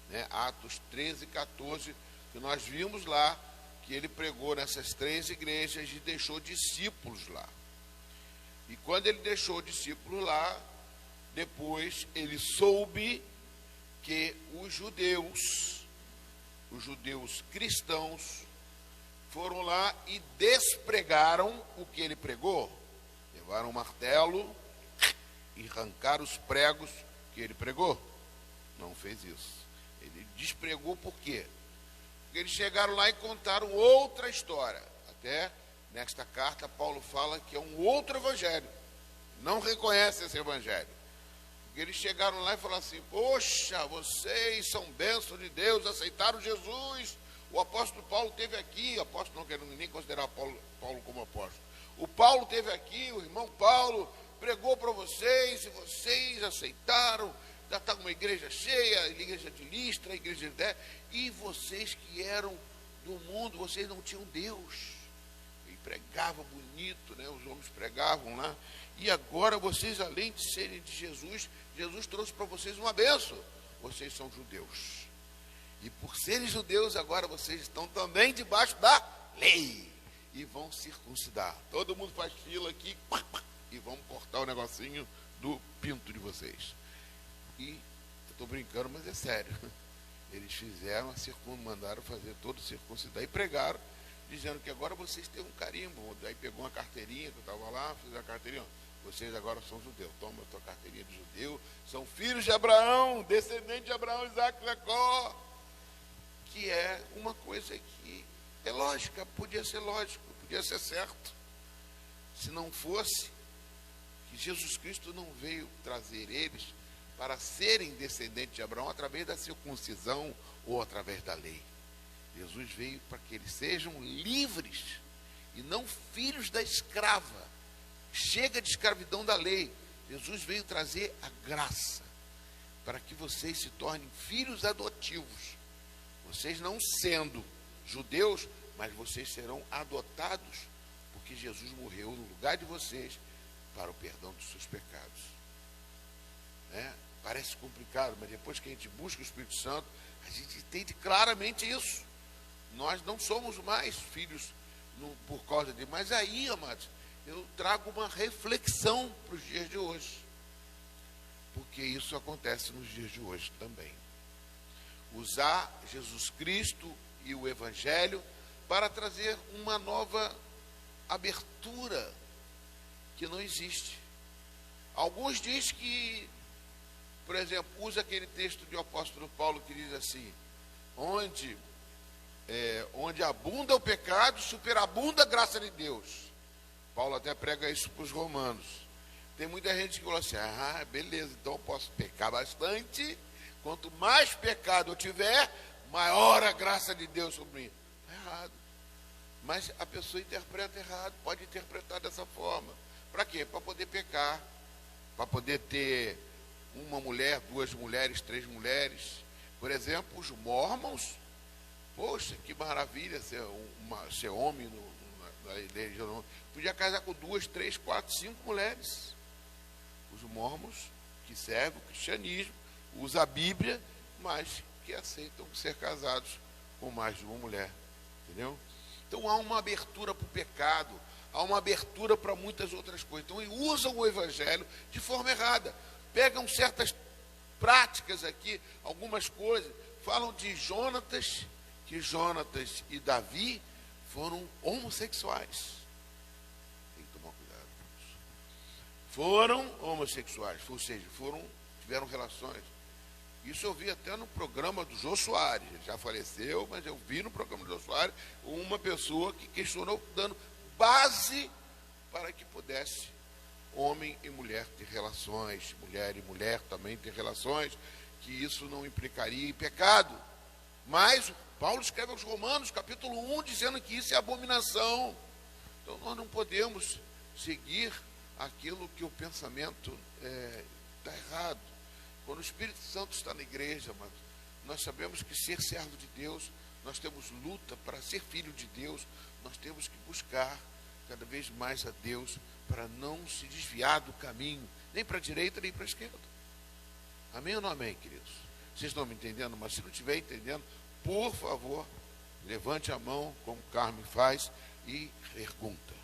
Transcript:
né? Atos 13 e 14, que nós vimos lá que ele pregou nessas 3 igrejas e deixou discípulos lá. E quando ele deixou discípulos lá, depois ele soube que os judeus cristãos, foram lá e despregaram o que ele pregou. Levaram um martelo e arrancaram os pregos que ele pregou. Não fez isso. Ele despregou por quê? Porque eles chegaram lá e contaram outra história. Até nesta carta, Paulo fala que é um outro evangelho. Não reconhece esse evangelho. Porque eles chegaram lá e falaram assim: poxa, vocês são bênçãos de Deus, aceitaram Jesus. O apóstolo Paulo esteve aqui, apóstolo não quero nem considerar Paulo como apóstolo. O Paulo esteve aqui, o irmão Paulo pregou para vocês e vocês aceitaram. Já está uma igreja cheia, a igreja de Listra, a igreja de Té, e vocês que eram do mundo, vocês não tinham Deus. E pregava bonito, né? Os homens pregavam lá. E agora vocês, além de serem de Jesus, Jesus trouxe para vocês uma bênção. Vocês são judeus. E por serem judeus, agora vocês estão também debaixo da lei. E vão circuncidar. Todo mundo faz fila aqui, e vamos cortar o negocinho do pinto de vocês. E eu estou brincando, mas é sério. Eles fizeram mandaram fazer todo circuncidar e pregaram, dizendo que agora vocês têm um carimbo. Daí pegou uma carteirinha, que eu estava lá, fiz a carteirinha. Vocês agora são judeus. Toma a tua carteirinha de judeu. São filhos de Abraão, descendentes de Abraão, Isaac e Jacó. Que é uma coisa que é lógica, podia ser lógico, podia ser certo. Se não fosse que Jesus Cristo não veio trazer eles para serem descendentes de Abraão através da circuncisão ou através da lei. Jesus veio para que eles sejam livres e não filhos da escrava. Chega de escravidão da lei. Jesus veio trazer a graça para que vocês se tornem filhos adotivos. Vocês não sendo judeus, mas vocês serão adotados, porque Jesus morreu no lugar de vocês para o perdão dos seus pecados. Né? Parece complicado, mas depois que a gente busca o Espírito Santo, a gente entende claramente isso. Nós não somos mais filhos por causa de... Mas aí, amados, eu trago uma reflexão para os dias de hoje. Porque isso acontece nos dias de hoje também. Usar Jesus Cristo e o Evangelho para trazer uma nova abertura que não existe. Alguns dizem que, por exemplo, usa aquele texto do apóstolo Paulo que diz assim: onde abunda o pecado, superabunda a graça de Deus. Paulo até prega isso para os romanos. Tem muita gente que fala assim: ah, beleza, então eu posso pecar bastante. Quanto mais pecado eu tiver, maior a graça de Deus sobre mim. Está errado. Mas a pessoa interpreta errado, pode interpretar dessa forma. Para quê? Para poder pecar, para poder ter uma mulher, 2 mulheres, 3 mulheres. Por exemplo, os mormons, poxa, que maravilha ser homem na religião. Podia casar com 2, 3, 4, 5 mulheres. Os mormons, que servem o cristianismo, usam a Bíblia, mas que aceitam ser casados com mais de uma mulher. Entendeu? Então há uma abertura para o pecado, há uma abertura para muitas outras coisas. Então usam o Evangelho de forma errada. Pegam certas práticas aqui, algumas coisas, falam de Jonatas, que Jonatas e Davi foram homossexuais. Tem que tomar cuidado com isso. Foram homossexuais, ou seja, tiveram relações. Isso eu vi até no programa do Jô Soares. Ele já faleceu, mas eu vi no programa do Jô Soares uma pessoa que questionou, dando base para que pudesse homem e mulher ter relações, mulher e mulher também ter relações, que isso não implicaria em pecado. Mas Paulo escreve aos Romanos, capítulo 1, dizendo que isso é abominação. Então nós não podemos seguir aquilo que o pensamento está errado. Quando o Espírito Santo está na igreja, mas nós sabemos que ser servo de Deus, nós temos luta para ser filho de Deus, nós temos que buscar cada vez mais a Deus para não se desviar do caminho, nem para a direita, nem para a esquerda. Amém ou não amém, queridos? Vocês estão me entendendo? Mas se não estiver entendendo, por favor, levante a mão, como Carmen faz, e pergunta.